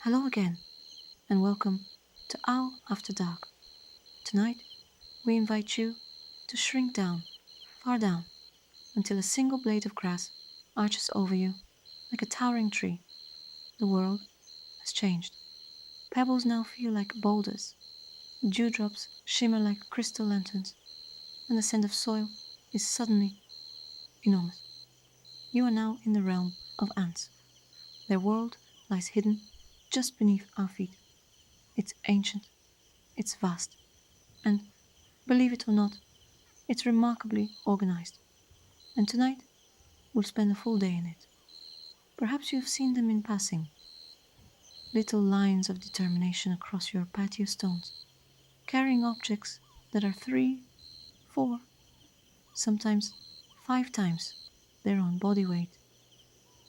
Hello again, and welcome to Owl After Dark. Tonight, we invite you to shrink down, far down, until a single blade of grass arches over you like a towering tree. The world has changed. Pebbles now feel like boulders, dewdrops shimmer like crystal lanterns, and the scent of soil is suddenly enormous. You are now in the realm of ants. Their world lies hidden just beneath our feet. It's ancient, it's vast, and, believe it or not, it's remarkably organized. And tonight, we'll spend a full day in it. Perhaps you've seen them in passing, little lines of determination across your patio stones, carrying objects that are 3, 4, sometimes 5 times their own body weight.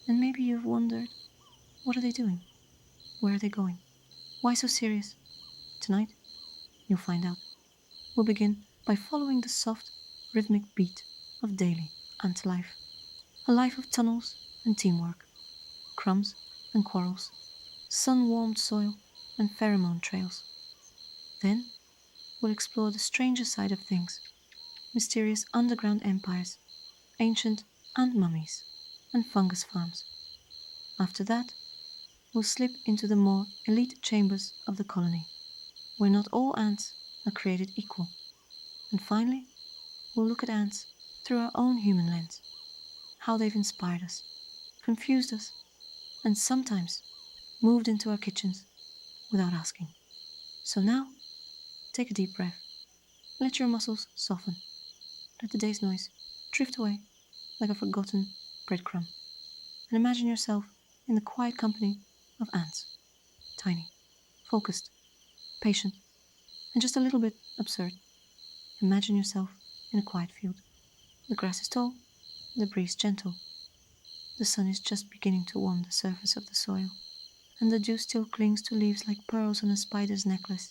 And maybe you've wondered, what are they doing? Where are they going? Why so serious? Tonight, you'll find out. We'll begin by following the soft, rhythmic beat of daily ant life. A life of tunnels and teamwork, crumbs and quarrels, sun-warmed soil and pheromone trails. Then, we'll explore the stranger side of things, mysterious underground empires, ancient ant mummies, and fungus farms. After that, we'll slip into the more elite chambers of the colony, where not all ants are created equal. And finally, we'll look at ants through our own human lens, how they've inspired us, confused us, and sometimes moved into our kitchens without asking. So now, take a deep breath. Let your muscles soften. Let the day's noise drift away like a forgotten breadcrumb. And imagine yourself in the quiet company of ants. Tiny, focused, patient, and just a little bit absurd. Imagine yourself in a quiet field. The grass is tall, the breeze gentle. The sun is just beginning to warm the surface of the soil, and the dew still clings to leaves like pearls on a spider's necklace.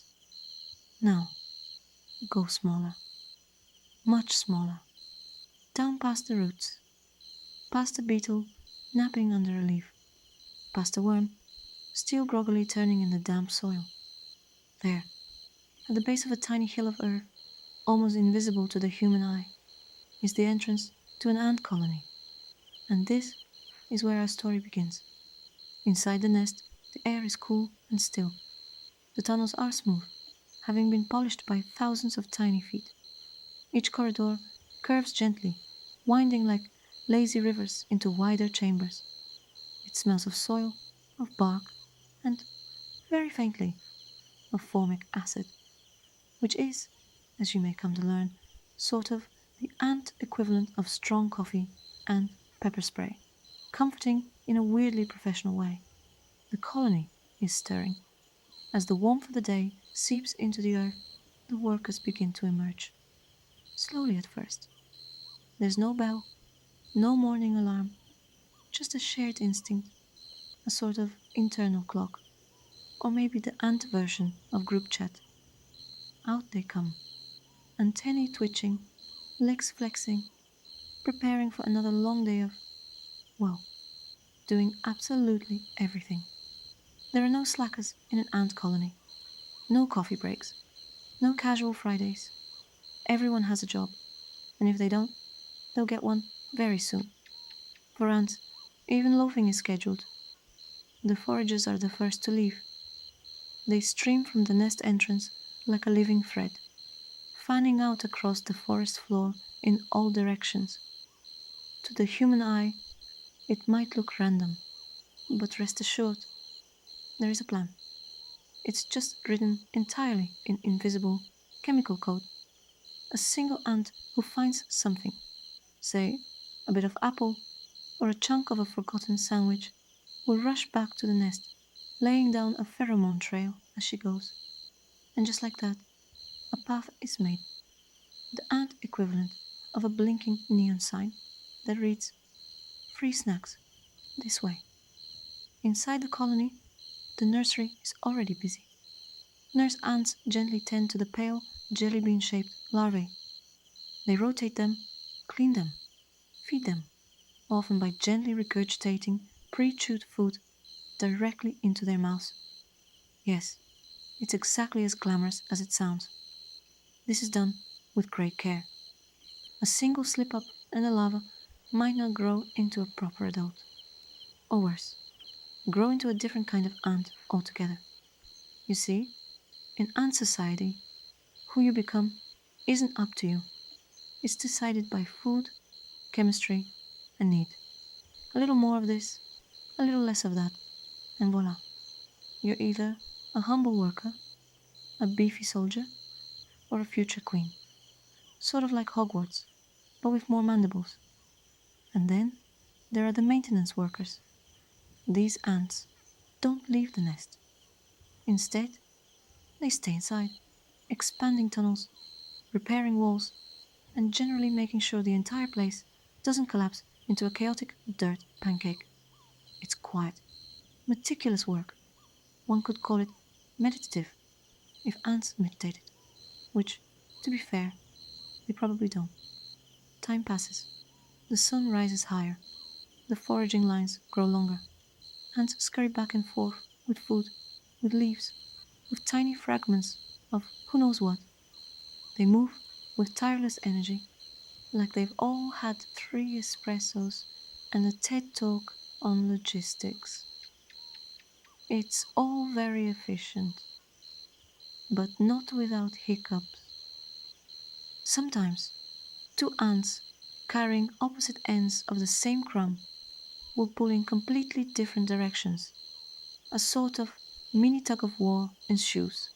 Now, go smaller, much smaller, down past the roots, past the beetle napping under a leaf, past the worm still groggily turning in the damp soil. There, at the base of a tiny hill of earth, almost invisible to the human eye, is the entrance to an ant colony. And this is where our story begins. Inside the nest, the air is cool and still. The tunnels are smooth, having been polished by thousands of tiny feet. Each corridor curves gently, winding like lazy rivers into wider chambers. It smells of soil, of bark, and, very faintly, of formic acid, which is, as you may come to learn, sort of the ant equivalent of strong coffee and pepper spray, comforting in a weirdly professional way. The colony is stirring. As the warmth of the day seeps into the earth, the workers begin to emerge. Slowly at first. There's no bell, no morning alarm, just a shared instinct, a sort of internal clock, or maybe the ant version of group chat. Out they come, antennae twitching, legs flexing, preparing for another long day of, well, doing absolutely everything. There are no slackers in an ant colony, no coffee breaks, no casual Fridays. Everyone has a job, and if they don't, they'll get one very soon. For ants, even loafing is scheduled. The foragers are the first to leave. They stream from the nest entrance like a living thread, fanning out across the forest floor in all directions. To the human eye, it might look random, but rest assured, there is a plan. It's just written entirely in invisible chemical code. A single ant who finds something, say, a bit of apple or a chunk of a forgotten sandwich, will rush back to the nest, laying down a pheromone trail as she goes. And just like that, a path is made, the ant equivalent of a blinking neon sign that reads, "Free snacks, this way." Inside the colony, the nursery is already busy. Nurse ants gently tend to the pale, jelly bean-shaped larvae. They rotate them, clean them, feed them, often by gently regurgitating pre-chewed food directly into their mouths. Yes, it's exactly as glamorous as it sounds. This is done with great care. A single slip up and the larva might not grow into a proper adult. Or worse, grow into a different kind of ant altogether. You see, in ant society, who you become isn't up to you. It's decided by food, chemistry, and need. A little more of this, a little less of that, and voila. You're either a humble worker, a beefy soldier, or a future queen. Sort of like Hogwarts, but with more mandibles. And then there are the maintenance workers. These ants don't leave the nest. Instead, they stay inside, expanding tunnels, repairing walls, and generally making sure the entire place doesn't collapse into a chaotic dirt pancake. It's quiet, meticulous work. One could call it meditative if ants meditated, which, to be fair, they probably don't. Time passes. The sun rises higher. The foraging lines grow longer. Ants scurry back and forth with food, with leaves, with tiny fragments of who knows what. They move with tireless energy, like they've all had 3 espressos and a TED talk on logistics. It's all very efficient, but not without hiccups. Sometimes, two ants carrying opposite ends of the same crumb will pull in completely different directions. A sort of mini tug of war ensues,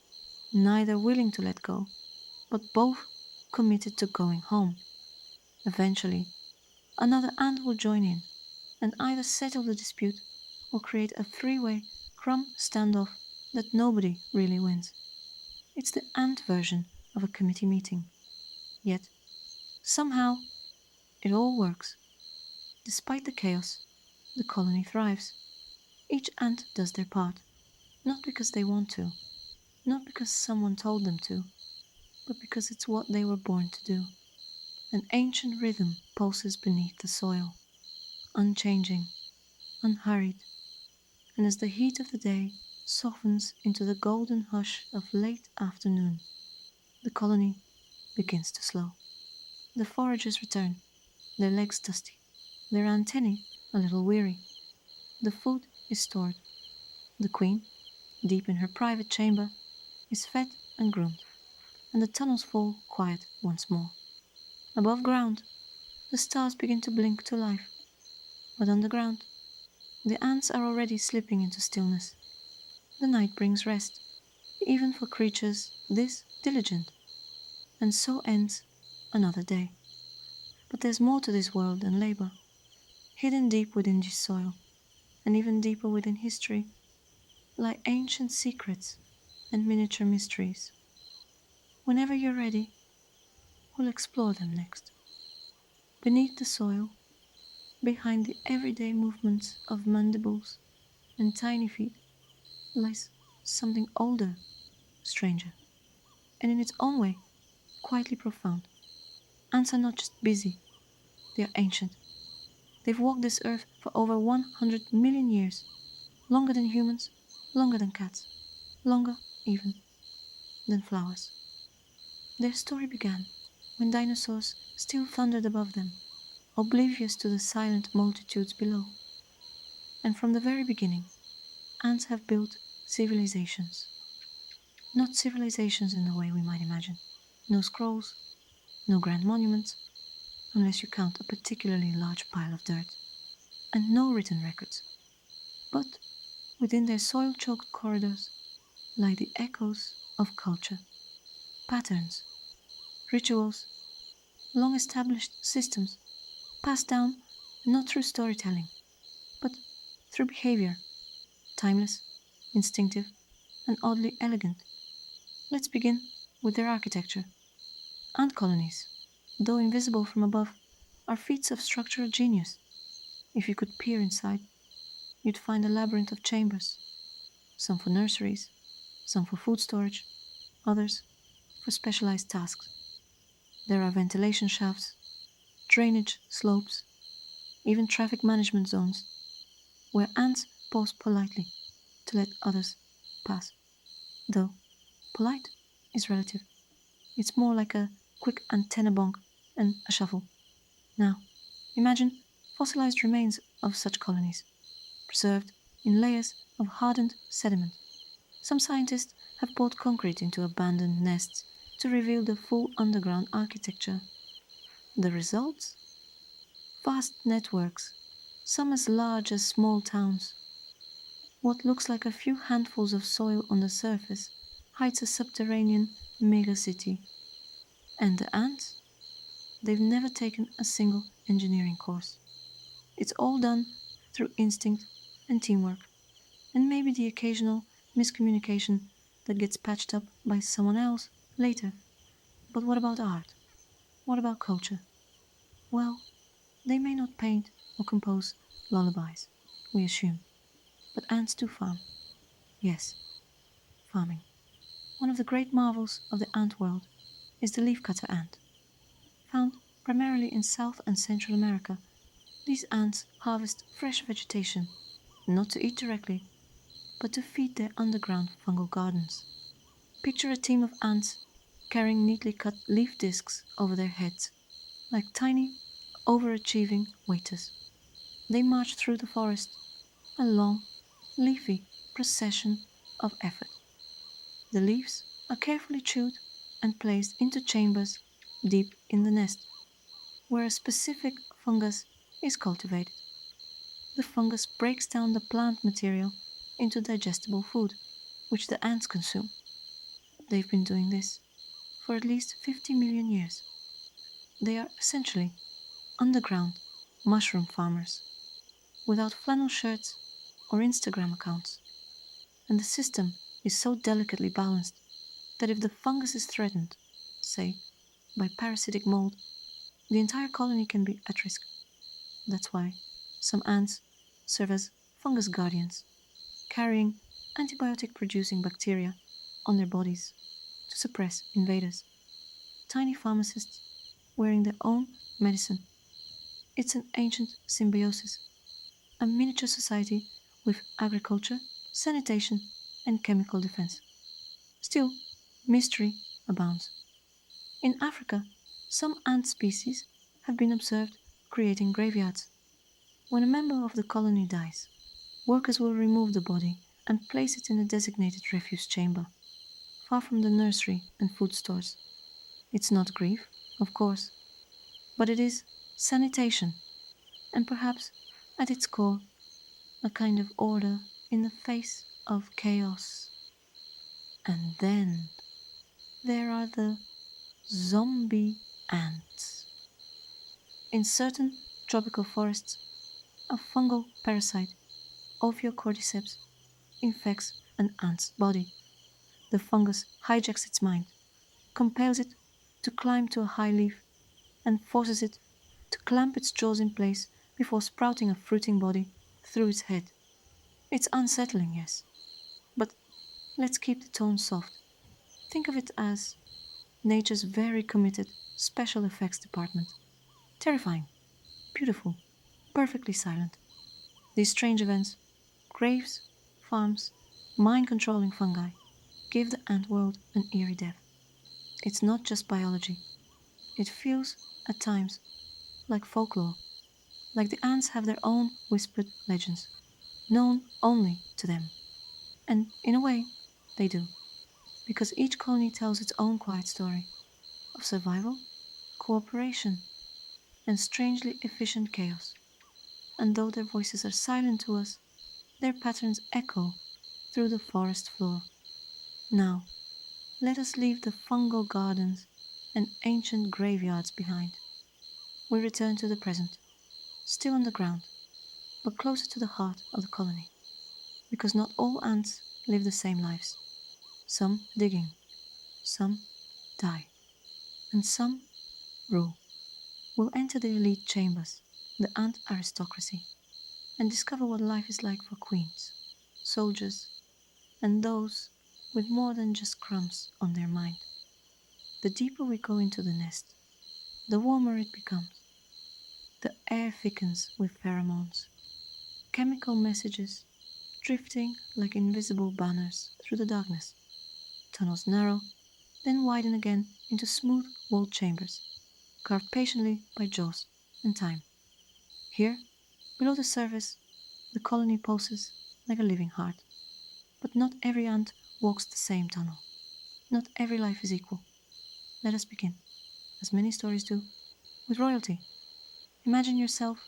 neither willing to let go, but both committed to going home. Eventually, another ant will join in and either settle the dispute or create a three-way crumb standoff that nobody really wins. It's the ant version of a committee meeting. Yet, somehow, it all works. Despite the chaos, the colony thrives. Each ant does their part, not because they want to, not because someone told them to, but because it's what they were born to do. An ancient rhythm pulses beneath the soil, unchanging, unhurried, and as the heat of the day softens into the golden hush of late afternoon, the colony begins to slow. The foragers return, their legs dusty, their antennae a little weary. The food is stored. The queen, deep in her private chamber, is fed and groomed, and the tunnels fall quiet once more. Above ground, the stars begin to blink to life, but underground, the ants are already slipping into stillness. The night brings rest, even for creatures this diligent, and so ends another day. But there's more to this world than labor. Hidden deep within this soil, and even deeper within history, lie ancient secrets and miniature mysteries. Whenever you're ready, we'll explore them next. Beneath the soil, behind the everyday movements of mandibles and tiny feet, lies something older, stranger, and in its own way, quietly profound. Ants are not just busy, they are ancient. They've walked this earth for over 100 million years, longer than humans, longer than cats, longer even than flowers. Their story began when dinosaurs still thundered above them, oblivious to the silent multitudes below. And from the very beginning, ants have built civilizations. Not civilizations in the way we might imagine. No scrolls, no grand monuments, unless you count a particularly large pile of dirt, and no written records. But within their soil-choked corridors lie the echoes of culture, patterns, rituals, long-established systems, passed down not through storytelling, but through behavior, timeless, instinctive, and oddly elegant. Let's begin with their architecture. Ant colonies, though invisible from above, are feats of structural genius. If you could peer inside, you'd find a labyrinth of chambers, some for nurseries, some for food storage, others for specialized tasks. There are ventilation shafts, drainage slopes, even traffic management zones, where ants pause politely to let others pass. Though polite is relative. It's more like a quick antenna bonk and a shuffle. Now, imagine fossilized remains of such colonies, preserved in layers of hardened sediment. Some scientists have poured concrete into abandoned nests to reveal the full underground architecture. The results? Vast networks, some as large as small towns. What looks like a few handfuls of soil on the surface hides a subterranean megacity. And the ants? They've never taken a single engineering course. It's all done through instinct and teamwork, and maybe the occasional miscommunication that gets patched up by someone else later. But what about art? What about culture? Well, they may not paint or compose lullabies, we assume, but ants do farm. Yes, farming. One of the great marvels of the ant world is the leafcutter ant. Found primarily in South and Central America, these ants harvest fresh vegetation, not to eat directly, but to feed their underground fungal gardens. Picture a team of ants carrying neatly cut leaf discs over their heads, like tiny, overachieving waiters. They march through the forest, a long, leafy procession of effort. The leaves are carefully chewed and placed into chambers deep in the nest, where a specific fungus is cultivated. The fungus breaks down the plant material into digestible food, which the ants consume. They've been doing this for at least 50 million years. They are essentially underground mushroom farmers, without flannel shirts or Instagram accounts. And the system is so delicately balanced that if the fungus is threatened, say, by parasitic mold, the entire colony can be at risk. That's why some ants serve as fungus guardians, carrying antibiotic producing bacteria on their bodies to suppress invaders. Tiny pharmacists wearing their own medicine. It's an ancient symbiosis, a miniature society with agriculture, sanitation, and chemical defense. Still, mystery abounds. In Africa, some ant species have been observed creating graveyards. When a member of the colony dies, workers will remove the body and place it in a designated refuse chamber, far from the nursery and food stores. It's not grief, of course, but it is sanitation, and perhaps at its core, a kind of order in the face of chaos. And then there are the zombie ants. In certain tropical forests, a fungal parasite, Ophiocordyceps, infects an ant's body. The fungus hijacks its mind, compels it to climb to a high leaf, and forces it to clamp its jaws in place before sprouting a fruiting body through its head. It's unsettling, yes, but let's keep the tone soft. Think of it as nature's very committed special effects department. Terrifying, beautiful, perfectly silent. These strange events, graves, farms, mind controlling fungi, give the ant world an eerie depth. It's not just biology, it feels, at times, like folklore, like the ants have their own whispered legends, known only to them. And in a way, they do, because each colony tells its own quiet story of survival, cooperation, and strangely efficient chaos. And though their voices are silent to us, their patterns echo through the forest floor. Now, let us leave the fungal gardens and ancient graveyards behind. We return to the present, still underground, but closer to the heart of the colony, because not all ants live the same lives. Some digging, some die, and some rule. We'll enter the elite chambers, the ant aristocracy, and discover what life is like for queens, soldiers, and those with more than just crumbs on their mind. The deeper we go into the nest, the warmer it becomes. The air thickens with pheromones, chemical messages drifting like invisible banners through the darkness. Tunnels narrow, then widen again into smooth walled chambers, carved patiently by jaws and time. Here, below the surface, the colony pulses like a living heart. But not every ant walks the same tunnel. Not every life is equal. Let us begin, as many stories do, with royalty. Imagine yourself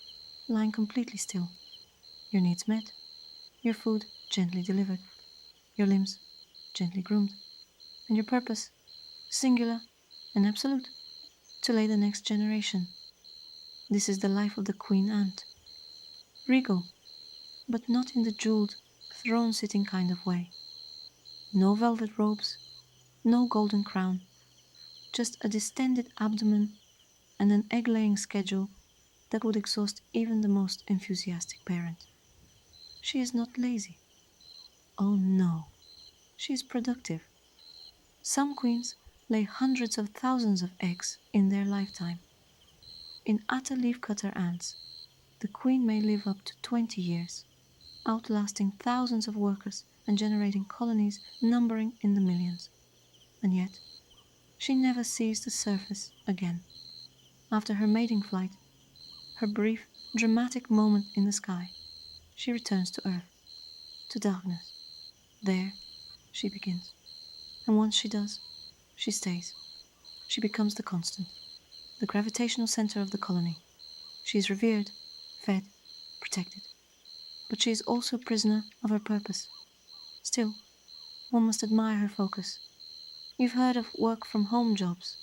lying completely still, your needs met, your food gently delivered, your limbs gently groomed, and your purpose, singular and absolute, to lay the next generation. This is the life of the queen ant. Regal, but not in the jeweled, throne-sitting kind of way. No velvet robes, no golden crown, just a distended abdomen and an egg-laying schedule that would exhaust even the most enthusiastic parent. She is not lazy. Oh no, she is productive. Some queens lay hundreds of thousands of eggs in their lifetime. In atta leafcutter ants, the queen may live up to 20 years, outlasting thousands of workers and generating colonies numbering in the millions. And yet, she never sees the surface again. After her mating flight, her brief, dramatic moment in the sky, she returns to Earth, to darkness. There, she begins. And once she does, she stays. She becomes the constant, the gravitational center of the colony. She is revered, fed, protected. But she is also a prisoner of her purpose. Still, one must admire her focus. You've heard of work from home jobs.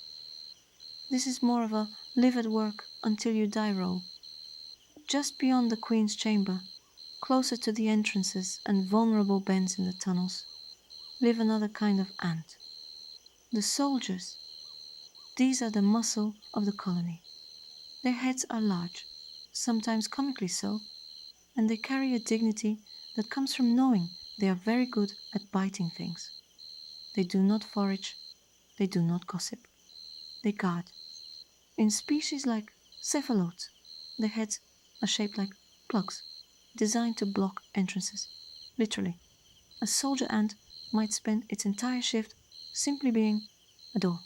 This is more of a live at work until you die role. Just beyond the Queen's chamber, closer to the entrances and vulnerable bends in the tunnels, live another kind of ant. The soldiers. These are the muscle of the colony. Their heads are large, sometimes comically so, and they carry a dignity that comes from knowing they are very good at biting things. They do not forage, they do not gossip. They guard. In species like cephalotes, their heads are shaped like plugs, designed to block entrances. Literally, a soldier ant might spend its entire shift simply being a door.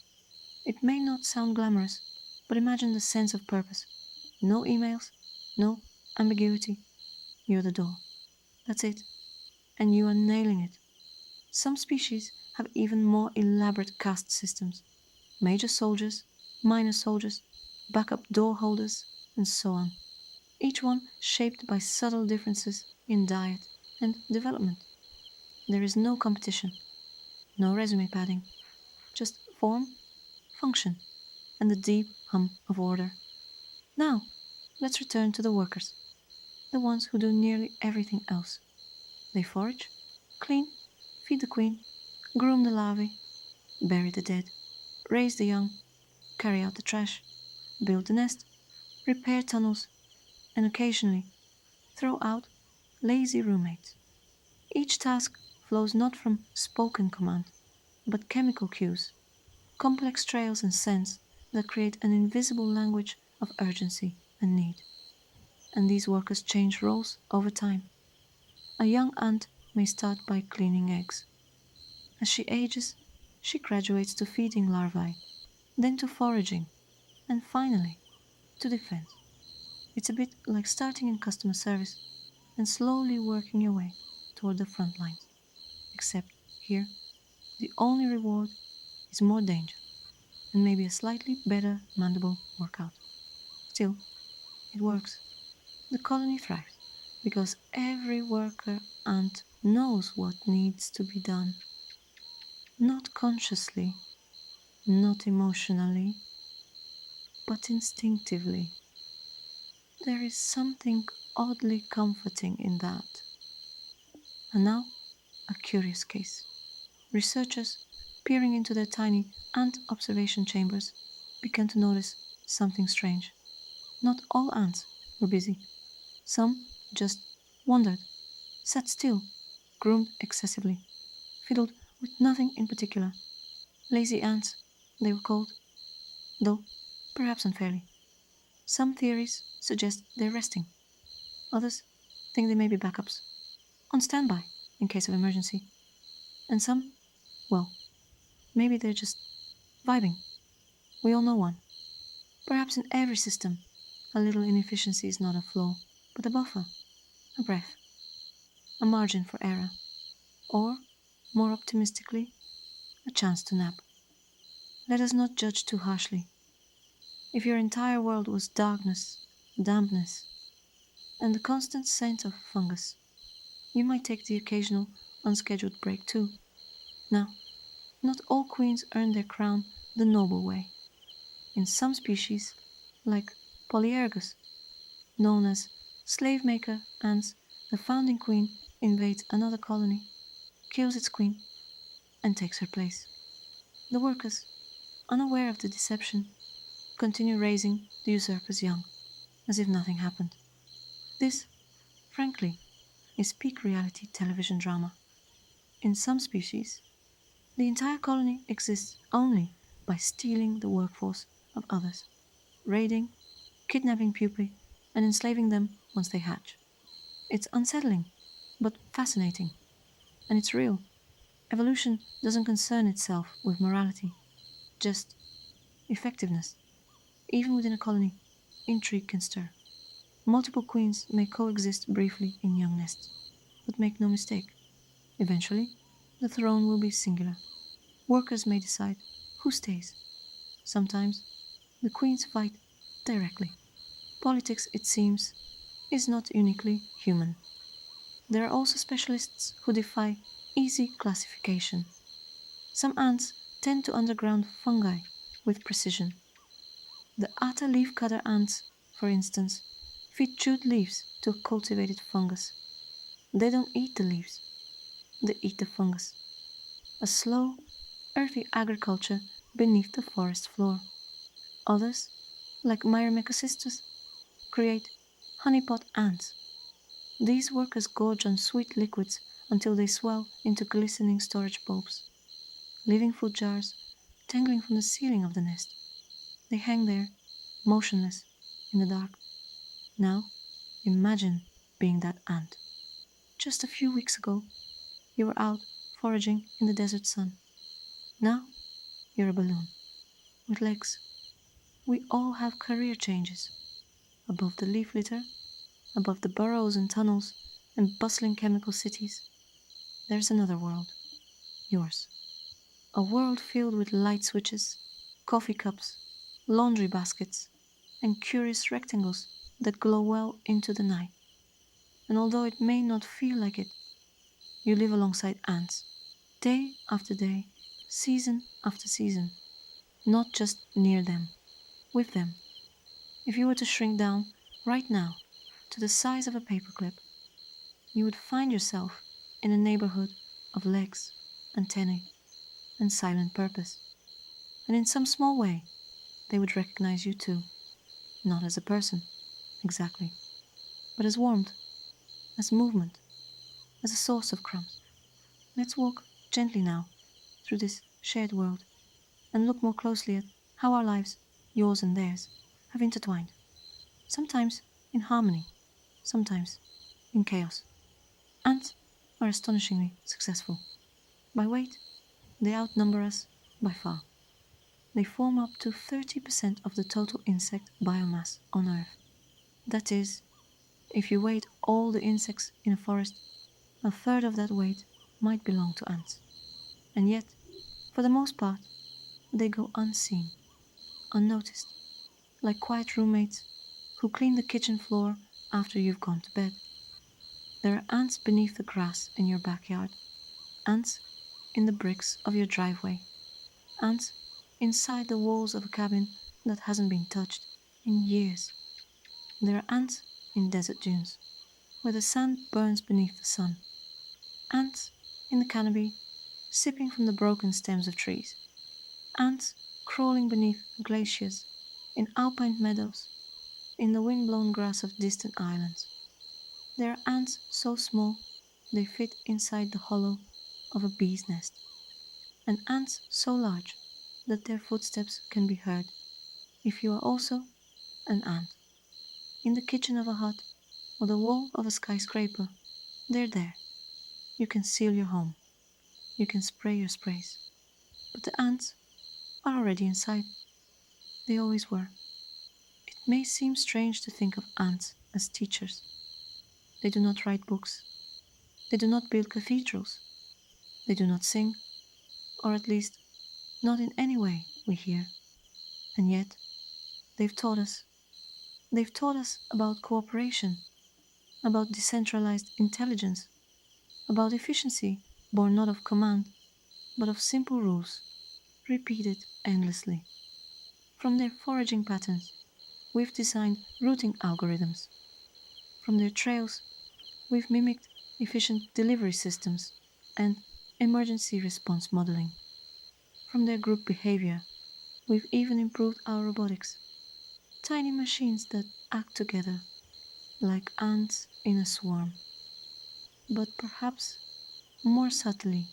It may not sound glamorous, but imagine the sense of purpose. No emails, no ambiguity. You're the door. That's it. And you are nailing it. Some species have even more elaborate caste systems. Major soldiers, minor soldiers, backup door holders, and so on. Each one shaped by subtle differences in diet and development. There is no competition, no resume padding, just form, function, and the deep hum of order. Now, let's return to the workers, the ones who do nearly everything else. They forage, clean, feed the queen, groom the larvae, bury the dead, raise the young, carry out the trash, build the nest, repair tunnels, and occasionally throw out lazy roommates. Each task flows not from spoken command, but chemical cues, complex trails and scents that create an invisible language of urgency and need. And these workers change roles over time. A young ant may start by cleaning eggs. As she ages, she graduates to feeding larvae, then to foraging, and finally to defense. It's a bit like starting in customer service and slowly working your way toward the front lines. Except here, the only reward is more danger and maybe a slightly better mandible workout. Still, it works. The colony thrives because every worker ant knows what needs to be done. Not consciously, not emotionally, but instinctively. There is something oddly comforting in that. And now, a curious case. Researchers, peering into their tiny ant observation chambers, began to notice something strange. Not all ants were busy. Some just wandered, sat still, groomed excessively, fiddled with nothing in particular. Lazy ants, they were called, though perhaps unfairly. Some theories suggest they're resting. Others think they may be backups, on standby in case of emergency. And some, well, Maybe they're just vibing. We all know one. Perhaps in every system, a little inefficiency is not a flaw, but a buffer, a breath, a margin for error, or, more optimistically, a chance to nap. Let us not judge too harshly. If your entire world was darkness, dampness, and the constant scent of fungus, you might take the occasional unscheduled break too. Now, not all queens earn their crown the noble way. In some species, like Polyergus, known as slave maker ants, the founding queen invades another colony, kills its queen, and takes her place. The workers, unaware of the deception, continue raising the usurper's young, as if nothing happened. This, frankly, is peak reality television drama. In some species, the entire colony exists only by stealing the workforce of others, raiding, kidnapping pupae, and enslaving them once they hatch. It's unsettling, but fascinating, and it's real. Evolution doesn't concern itself with morality, just effectiveness. Even within a colony, intrigue can stir. Multiple queens may coexist briefly in young nests, but make no mistake, eventually, the throne will be singular. Workers may decide who stays. Sometimes, the queens fight directly. Politics, it seems, is not uniquely human. There are also specialists who defy easy classification. Some ants tend to underground fungi with precision. The Atta leafcutter ants, for instance, feed chewed leaves to a cultivated fungus. They don't eat the leaves, they eat the fungus. A slow, earthy agriculture beneath the forest floor. Others, like Myrmecocystus, create honeypot ants. These workers gorge on sweet liquids until they swell into glistening storage bulbs, leaving food jars dangling from the ceiling of the nest. They hang there, motionless, in the dark. Now, imagine being that ant. Just a few weeks ago, you were out foraging in the desert sun. Now, you're a balloon, with legs. We all have career changes. Above the leaf litter, above the burrows and tunnels and bustling chemical cities, there's another world, yours. A world filled with light switches, coffee cups, laundry baskets, and curious rectangles that glow well into the night. And although it may not feel like it, you live alongside ants, day after day, season after season, not just near them, with them. If you were to shrink down right now to the size of a paperclip, you would find yourself in a neighborhood of legs, antennae, and silent purpose. And in some small way, they would recognize you too, not as a person, exactly, but as warmth, as movement, as a source of crumbs. Let's walk gently now through this shared world and look more closely at how our lives, yours and theirs, have intertwined. Sometimes in harmony, sometimes in chaos. Ants are astonishingly successful. By weight, they outnumber us by far. They form up to 30% of the total insect biomass on Earth. That is, if you weighed all the insects in a forest, a third of that weight might belong to ants. And yet, for the most part, they go unseen, unnoticed, like quiet roommates who clean the kitchen floor after you've gone to bed. There are ants beneath the grass in your backyard, ants in the bricks of your driveway, ants inside the walls of a cabin that hasn't been touched in years. There are ants in desert dunes, where the sand burns beneath the sun, ants in the canopy, sipping from the broken stems of trees, ants crawling beneath glaciers, in alpine meadows, in the wind-blown grass of distant islands. There are ants so small they fit inside the hollow of a bee's nest, and ants so large that their footsteps can be heard if you are also an ant. In the kitchen of a hut or the wall of a skyscraper, they're there. You can seal your home. You can spray your sprays. But The ants are already inside. They always were. It may seem strange to think of ants as teachers. They do not write books. They do not build cathedrals. They do not sing, or at least not in any way we hear. And yet, they've taught us. They've taught us about cooperation, about decentralized intelligence, about efficiency born not of command, but of simple rules, repeated endlessly. From their foraging patterns, we've designed routing algorithms. From their trails, we've mimicked efficient delivery systems and emergency response modeling. From their group behavior, we've even improved our robotics. Tiny machines that act together like ants in a swarm. But perhaps more subtly,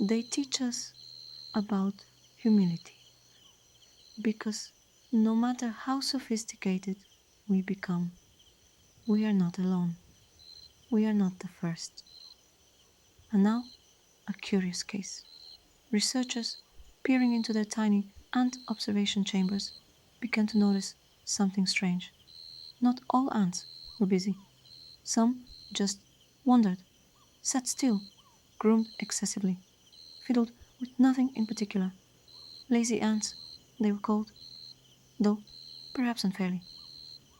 they teach us about humility. Because no matter how sophisticated we become, we are not alone. We are not the first. And now, a curious case. Researchers, peering into their tiny ant observation chambers, began to notice something strange. Not all ants were busy. Some just wandered, sat still, groomed excessively, fiddled with nothing in particular. Lazy ants, they were called, though perhaps unfairly.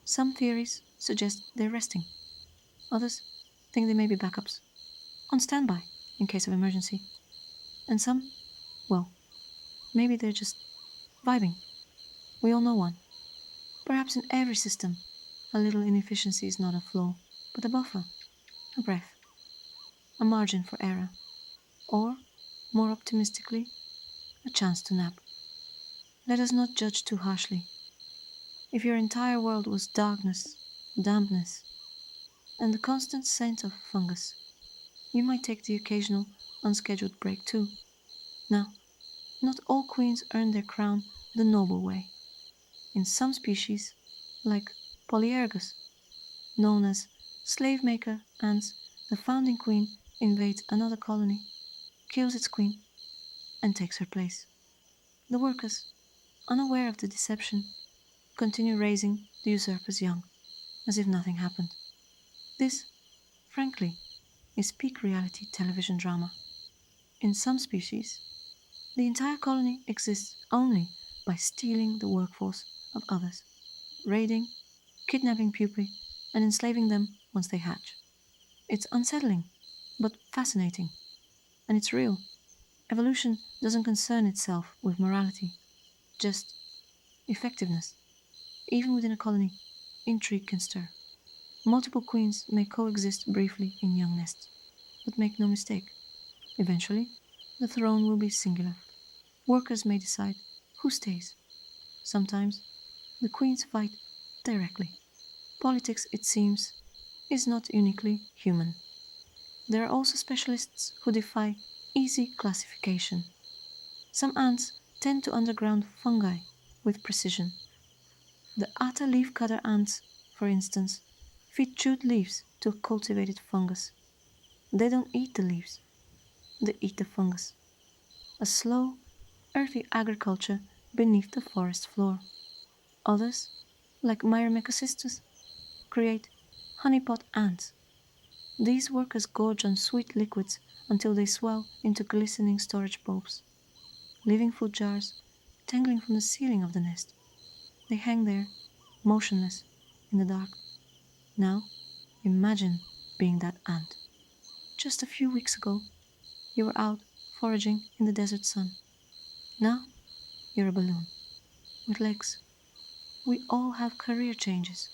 Some theories suggest they're resting. Others think they may be backups, on standby in case of emergency. And some, well, maybe they're just vibing. We all know one. Perhaps in every system, a little inefficiency is not a flaw, but a buffer, a breath, a margin for error, or, more optimistically, a chance to nap. Let us not judge too harshly. If your entire world was darkness, dampness, and the constant scent of fungus, you might take the occasional unscheduled break too. Now, not all queens earn their crown the noble way. In some species, like Polyergus, known as slave maker ants, the founding queen invades another colony, kills its queen, and takes her place. The workers, unaware of the deception, continue raising the usurper's young, as if nothing happened. This, frankly, is peak reality television drama. In some species, the entire colony exists only by stealing the workforce of others, raiding, kidnapping pupae, and enslaving them once they hatch. It's unsettling, but fascinating, and it's real. Evolution doesn't concern itself with morality, just effectiveness. Even within a colony, intrigue can stir. Multiple queens may coexist briefly in young nests, but make no mistake, eventually, the throne will be singular. Workers may decide who stays. Sometimes, the queens fight directly. Politics, it seems, is not uniquely human. There are also specialists who defy easy classification. Some ants tend to underground fungi with precision. The Atta leafcutter ants, for instance, feed chewed leaves to a cultivated fungus. They don't eat the leaves, they eat the fungus. A slow, earthy agriculture beneath the forest floor. Others, like Myrmecocystus, create honeypot ants. These workers gorge on sweet liquids until they swell into glistening storage bulbs. Leaving food jars dangling from the ceiling of the nest. They hang there, motionless, in the dark. Now, imagine being that ant. Just a few weeks ago, you were out foraging in the desert sun. Now, you're a balloon, with legs. We all have career changes.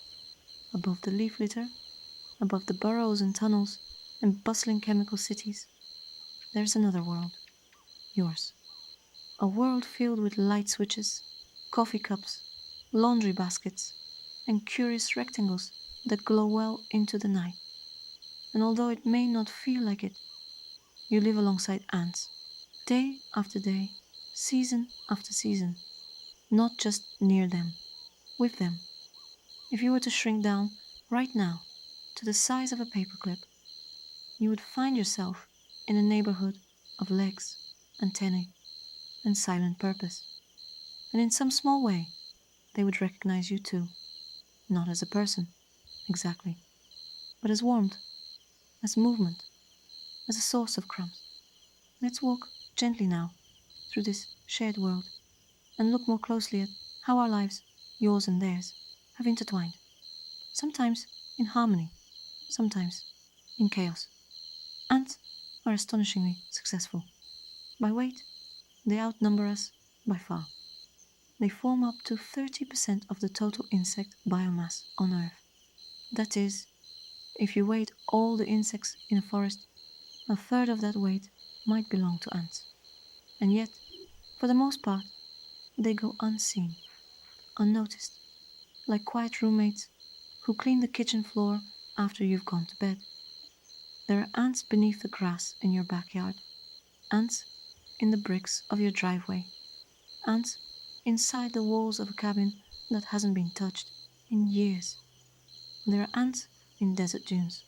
Above the leaf litter, above the burrows and tunnels and bustling chemical cities, there's another world, yours. A world filled with light switches, coffee cups, laundry baskets, and curious rectangles that glow well into the night. And although it may not feel like it, you live alongside ants, day after day, season after season, not just near them, with them. If you were to shrink down right now to the size of a paperclip, you would find yourself in a neighborhood of legs, antennae, and silent purpose. And in some small way, they would recognize you too, not as a person, exactly, but as warmth, as movement, as a source of crumbs. Let's walk gently now through this shared world and look more closely at how our lives, yours and theirs, have intertwined, sometimes in harmony, sometimes in chaos. Ants are astonishingly successful. By weight, they outnumber us by far. They form up to 30% of the total insect biomass on Earth. That is, if you weighed all the insects in a forest, a third of that weight might belong to ants. And yet, for the most part, they go unseen, unnoticed, like quiet roommates who clean the kitchen floor after you've gone to bed. There are ants beneath the grass in your backyard, ants in the bricks of your driveway, ants inside the walls of a cabin that hasn't been touched in years. There are ants in desert dunes,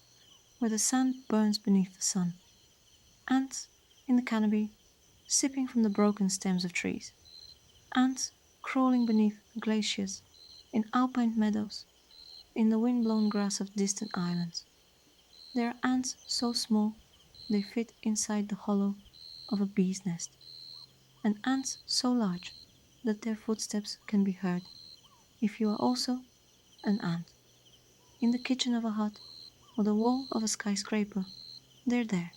where the sand burns beneath the sun, ants in the canopy, sipping from the broken stems of trees, ants crawling beneath glaciers, in alpine meadows, in the wind-blown grass of distant islands. There are ants so small they fit inside the hollow of a bee's nest, and ants so large that their footsteps can be heard if you are also an ant. In the kitchen of a hut or the wall of a skyscraper, they're there.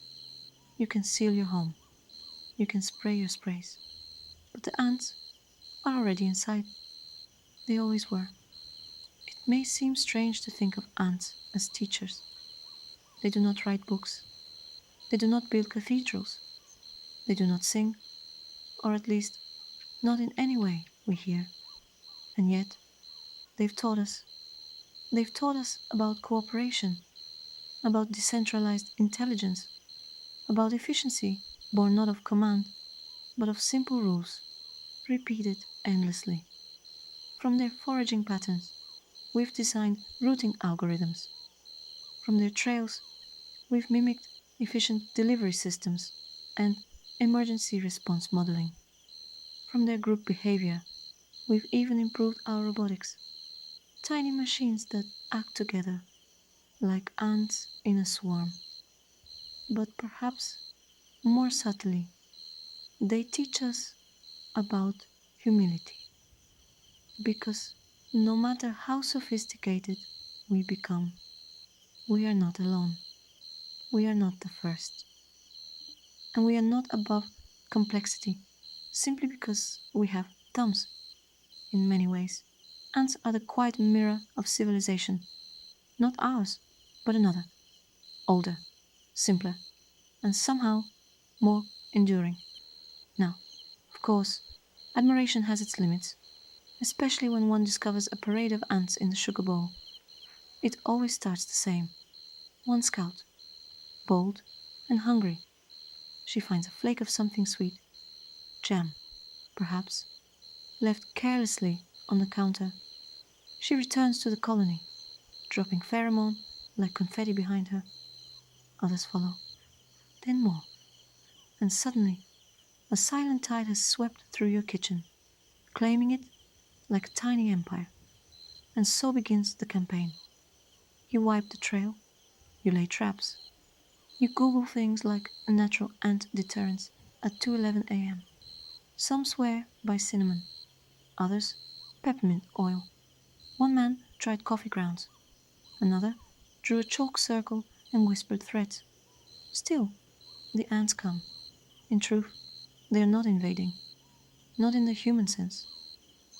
You can seal your home. You can spray your sprays. But the ants are already inside. They always were. It may seem strange to think of ants as teachers. They do not write books. They do not build cathedrals. They do not sing, or at least not in any way we hear. And yet, they've taught us. They've taught us about cooperation, about decentralized intelligence, about efficiency born not of command, but of simple rules, repeated endlessly. From their foraging patterns, we've designed routing algorithms. From their trails, we've mimicked efficient delivery systems and emergency response modeling. From their group behavior, we've even improved our robotics, tiny machines that act together like ants in a swarm. But perhaps more subtly, they teach us about humility. Because no matter how sophisticated we become, we are not alone. We are not the first. And we are not above complexity simply because we have thumbs. In many ways, ants are the quiet mirror of civilization, not ours, but another, older, simpler, and somehow more enduring. Now, of course, admiration has its limits, especially when one discovers a parade of ants in the sugar bowl. It always starts the same. One scout, bold and hungry. She finds a flake of something sweet, jam, perhaps, left carelessly on the counter. She returns to the colony, dropping pheromone like confetti behind her. Others follow, then more, and suddenly a silent tide has swept through your kitchen, claiming it like a tiny empire. And so begins the campaign. You wipe the trail, you lay traps, you Google things like natural ant deterrence at 2:11 a.m. Some swear by cinnamon, others peppermint oil. One man tried coffee grounds, another drew a chalk circle and whispered threats. Still, the ants come. In truth, they are not invading, not in the human sense.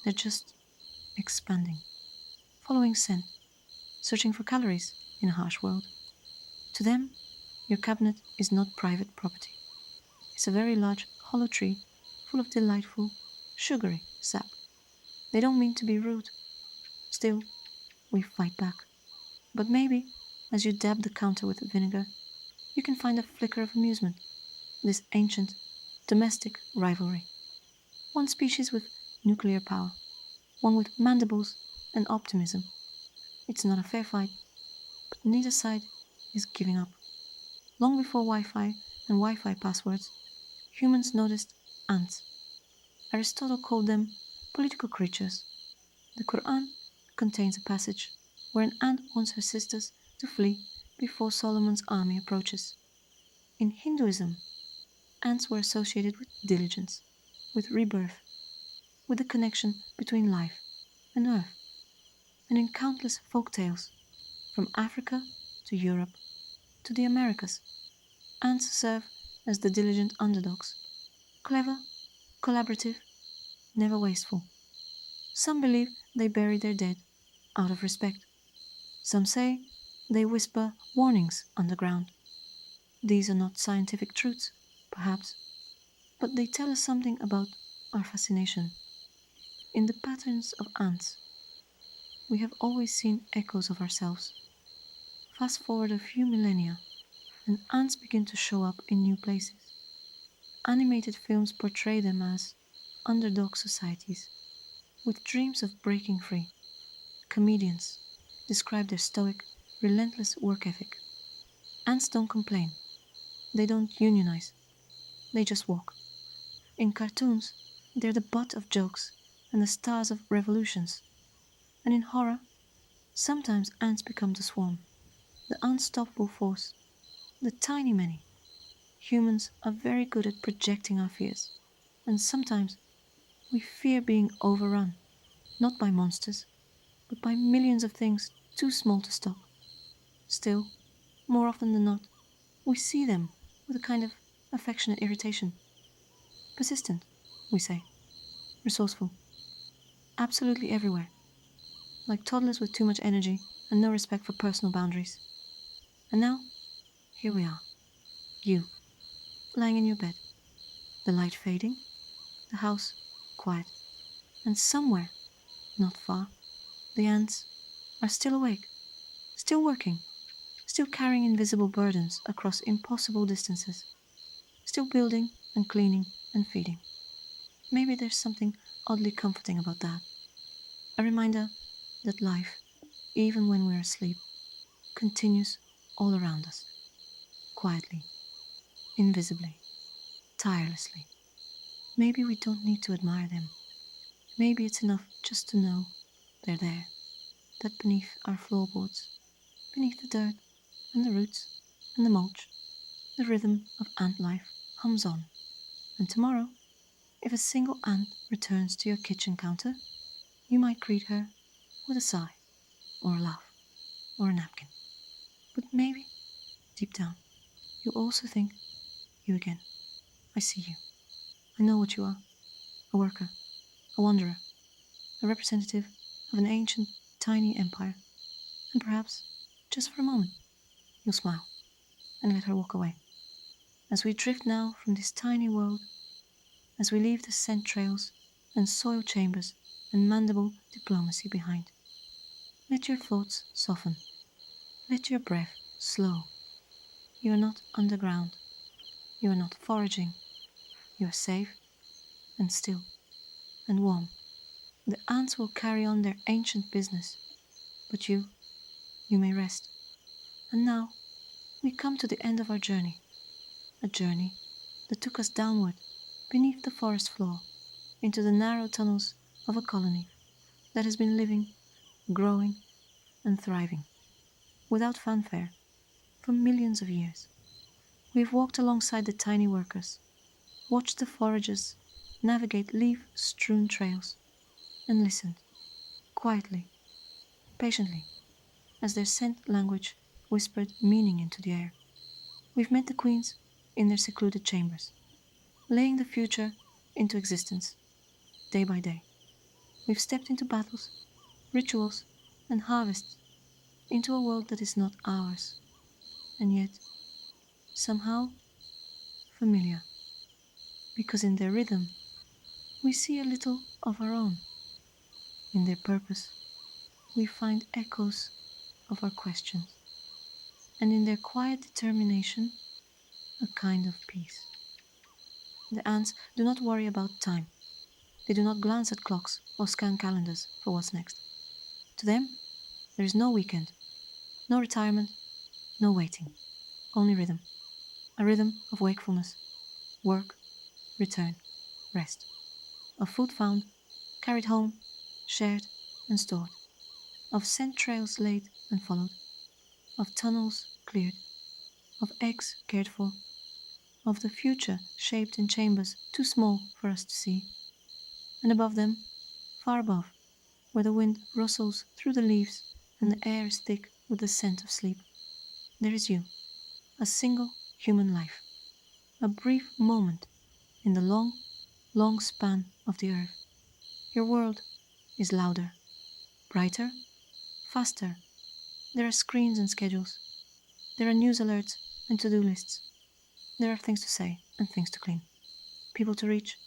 They're just expanding, following scent, searching for calories in a harsh world. To them, your cabinet is not private property. It's a very large hollow tree full of delightful, sugary sap. They don't mean to be rude. Still, we fight back. But maybe, as you dab the counter with vinegar, you can find a flicker of amusement, this ancient, domestic rivalry. One species with nuclear power, one with mandibles and optimism. It's not a fair fight, but neither side is giving up. Long before Wi-Fi and Wi-Fi passwords, humans noticed ants. Aristotle called them political creatures. The Quran contains a passage where an ant wants her sisters to flee before Solomon's army approaches. In Hinduism, ants were associated with diligence, with rebirth, with the connection between life and earth. And in countless folk tales, from Africa to Europe to the Americas, ants serve as the diligent underdogs, clever, collaborative, never wasteful. Some believe they bury their dead out of respect. Some say they whisper warnings underground. These are not scientific truths, perhaps, but they tell us something about our fascination. In the patterns of ants, we have always seen echoes of ourselves. Fast forward a few millennia, and ants begin to show up in new places. Animated films portray them as underdog societies with dreams of breaking free. Comedians describe their stoic, relentless work ethic. Ants don't complain, they don't unionize, they just walk. In cartoons, they're the butt of jokes and the stars of revolutions. And in horror, sometimes ants become the swarm, the unstoppable force, the tiny many. Humans are very good at projecting our fears, and sometimes we fear being overrun, not by monsters, but by millions of things too small to stop. Still, more often than not, we see them with a kind of affectionate irritation. Persistent, we say, resourceful, absolutely everywhere, like toddlers with too much energy and no respect for personal boundaries. And now, here we are, you, lying in your bed, the light fading, the house quiet, and somewhere, not far, the ants are still awake, still working, still carrying invisible burdens across impossible distances, still building and cleaning and feeding. Maybe there's something oddly comforting about that. A reminder that life, even when we're asleep, continues all around us, quietly, invisibly, tirelessly. Maybe we don't need to admire them. Maybe it's enough just to know they're there, that beneath our floorboards, beneath the dirt and the roots and the mulch, the rhythm of ant life hums on. And tomorrow, if a single ant returns to your kitchen counter, you might greet her with a sigh, or a laugh, or a napkin. But maybe, deep down, you also think, you again. I see you. I know what you are. A worker, a wanderer, a representative of an ancient, tiny empire. And perhaps, just for a moment, you'll smile and let her walk away. As we drift now from this tiny world, as we leave the scent trails and soil chambers and mandible diplomacy behind, let your thoughts soften. Let your breath slow. You are not underground. You are not foraging. You are safe and still and warm. The ants will carry on their ancient business, but you may rest. And now we come to the end of our journey, a journey that took us downward beneath the forest floor into the narrow tunnels of a colony that has been living, growing, and thriving without fanfare for millions of years. We have walked alongside the tiny workers, watched the foragers navigate leaf-strewn trails, and listened, quietly, patiently, as their scent language whispered meaning into the air. We've met the queens in their secluded chambers, laying the future into existence, day by day. We've stepped into battles, rituals, and harvests, into a world that is not ours, and yet, somehow, familiar, because in their rhythm, we see a little of our own. In their purpose, we find echoes of our questions, and in their quiet determination, a kind of peace. The ants do not worry about time. They do not glance at clocks or scan calendars for what's next. To them, there is no weekend, no retirement, no waiting, only rhythm. A rhythm of wakefulness, work, return, rest. of food found, carried home, shared, and stored, of scent trails laid and followed, of tunnels cleared, of eggs cared for, of the future shaped in chambers too small for us to see, and above them, far above, where the wind rustles through the leaves and the air is thick with the scent of sleep, there is you, a single human life, a brief moment in the long, long span of the earth. Your world is louder, brighter, faster. There are screens and schedules. There are news alerts and to-do lists. There are things to say and things to clean, people to reach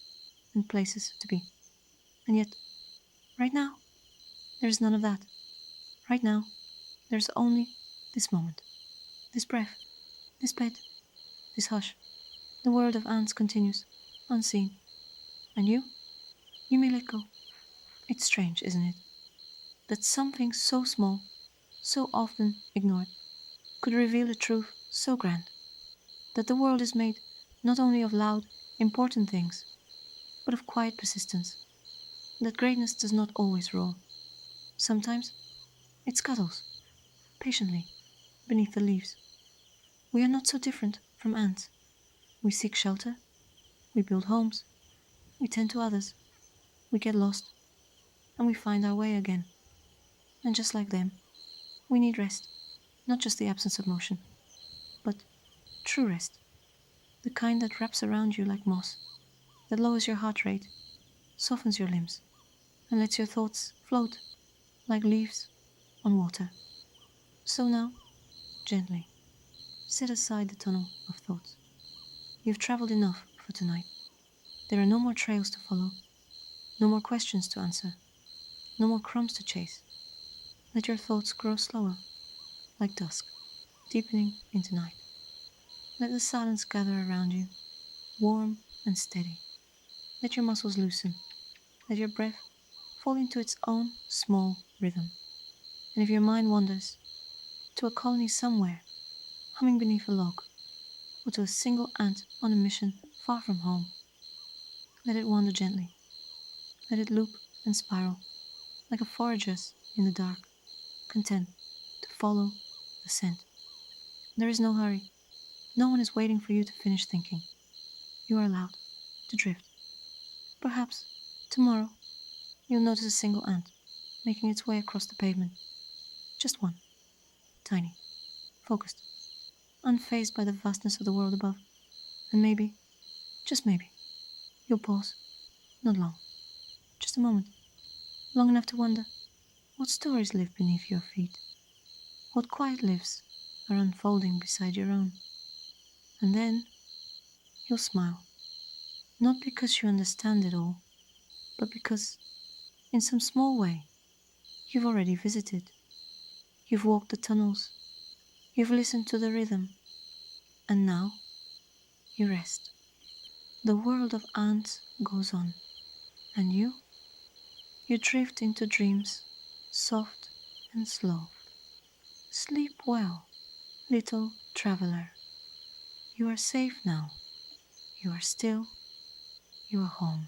and places to be. And yet, right now, there is none of that. Right now, there is only this moment, this breath, this bed, this hush. The world of ants continues, unseen. And you may let go. It's strange, isn't it? That something so small, so often ignored, could reveal a truth so grand. That the world is made not only of loud, important things, but of quiet persistence. That greatness does not always roar. Sometimes it scuttles, patiently, beneath the leaves. We are not so different from ants. We seek shelter, we build homes, we tend to others, we get lost, and we find our way again. And just like them, we need rest, not just the absence of motion, but true rest, the kind that wraps around you like moss, that lowers your heart rate, softens your limbs, and lets your thoughts float like leaves on water. So now, gently, set aside the tunnel of thoughts. You've traveled enough for tonight. There are no more trails to follow, no more questions to answer, no more crumbs to chase. Let your thoughts grow slower, like dusk, deepening into night. Let the silence gather around you, warm and steady. Let your muscles loosen. Let your breath fall into its own small rhythm. And if your mind wanders to a colony somewhere, humming beneath a log, or to a single ant on a mission far from home, let it wander gently. Let it loop and spiral like a forager's in the dark, content to follow the scent. There is no hurry. No one is waiting for you to finish thinking. You are allowed to drift. Perhaps tomorrow you'll notice a single ant making its way across the pavement. Just one, tiny, focused, unfazed by the vastness of the world above. And maybe, just maybe, you'll pause. Not long, just a moment, long enough to wonder what stories live beneath your feet, what quiet lives are unfolding beside your own. And then you'll smile, not because you understand it all, but because, in some small way, you've already visited. You've walked the tunnels, you've listened to the rhythm, and now you rest. The world of ants goes on, and you drift into dreams, soft and slow. Sleep well, little traveler. You are safe now. You are still. You are home.